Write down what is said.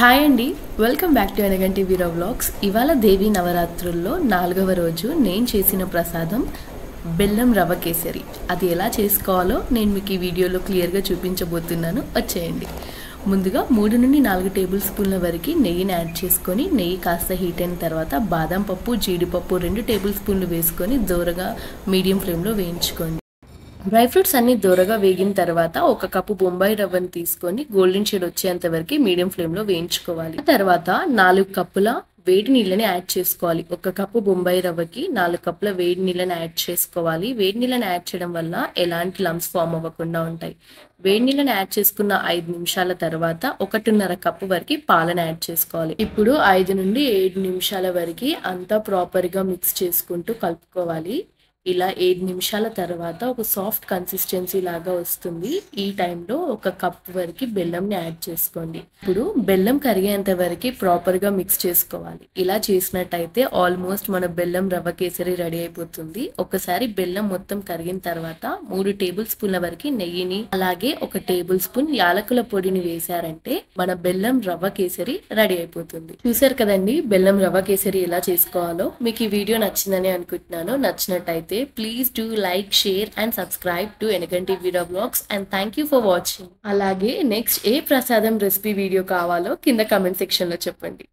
Hi అండి, welcome back to Enaganti Veera vlogs. ఇవాళ దేవి నవరాత్రుల్లో 4వ రోజు నేను చేసిన ప్రసాదం బెల్లం రవ్వ కేసరి. అది ఎలా చేసుకోవాలో నేను మీకు ఈ వీడియోలో క్లియర్గా చూపించబోతున్నాను. వచ్చేయండి. ముందుగా 3 నుండి 4 టేబుల్ స్పూన్ల వరకు నెయ్యిని యాడ్ చేసుకొని, నెయ్యి కాస్త హీట్ అయిన తర్వాత బాదం పప్పు, జీడిపప్పు 2 టేబుల్ స్పూన్లు వేసుకొని దోరగా మీడియం ఫ్లేమ్లో వేయించుకోండి. డ్రై ఫ్రూట్స్ అన్ని దోరగా వేగిన తర్వాత 1 కప్పు బొంబాయి రవ్వను తీసుకొని గోల్డెన్ షేడ్ వచ్చేంత వరకు మీడియం ఫ్లేమ్లో వేయించుకోవాలి. తర్వాత 4 కప్పుల వేడి నీళ్ళని యాడ్ చేసుకోవాలి. 1 కప్పు బొంబాయి రవ్వకి 4 కప్పుల వేడి నీళ్ళని యాడ్ చేసుకోవాలి. వేడి నీళ్ళని యాడ్ చేయడం వల్ల ఎలాంటి లంప్స్ ఫామ్ అవ్వకుండా ఉంటాయి. వేడి నీళ్ళని యాడ్ చేసుకున్న 5 నిమిషాల తర్వాత 1.5 కప్పు వరకు పాలను యాడ్ చేసుకోవాలి. ఇప్పుడు 5 నుండి 7 నిమిషాల వరకు అంతా ప్రాపర్గా మిక్స్ చేసుకుంటూ కలుపుకోవాలి. ఇలా 7 నిమిషాల తర్వాత ఒక సాఫ్ట్ కన్సిస్టెన్సీ లాగా వస్తుంది. ఈ టైంలో 1 కప్ వరకు బెల్లంని యాడ్ చేసుకోండి. ఇప్పుడు బెల్లం కరిగేంత వరకు ప్రాపర్గా మిక్స్ చేసుకోవాలి. ఇలా చేసినట్టయితే ఆల్మోస్ట్ మన బెల్లం రవ్వ కేసరి రెడీ అయిపోతుంది. ఒకసారి బెల్లం మొత్తం కరిగిన తర్వాత 3 టేబుల్ స్పూన్ల వరకు నెయ్యిని, అలాగే 1 టేబుల్ స్పూన్ యాలకుల పొడిని వేశారంటే మన బెల్లం రవ్వ కేసరి రెడీ అయిపోతుంది. చూసారు కదండి బెల్లం రవ్వ కేసరి ఎలా చేసుకోవాలో. మీకు ఈ వీడియో నచ్చిందని అనుకుంటున్నాను. నచ్చినట్టయితే please do like, share and subscribe to Eneganti Veera Vlogs and thank you for watching. అలాగే నెక్స్ట్ ఏ ప్రసాదం రెసిపీ వీడియో కావాలో కింద కామెంట్ సెక్షన్ లో చెప్పండి.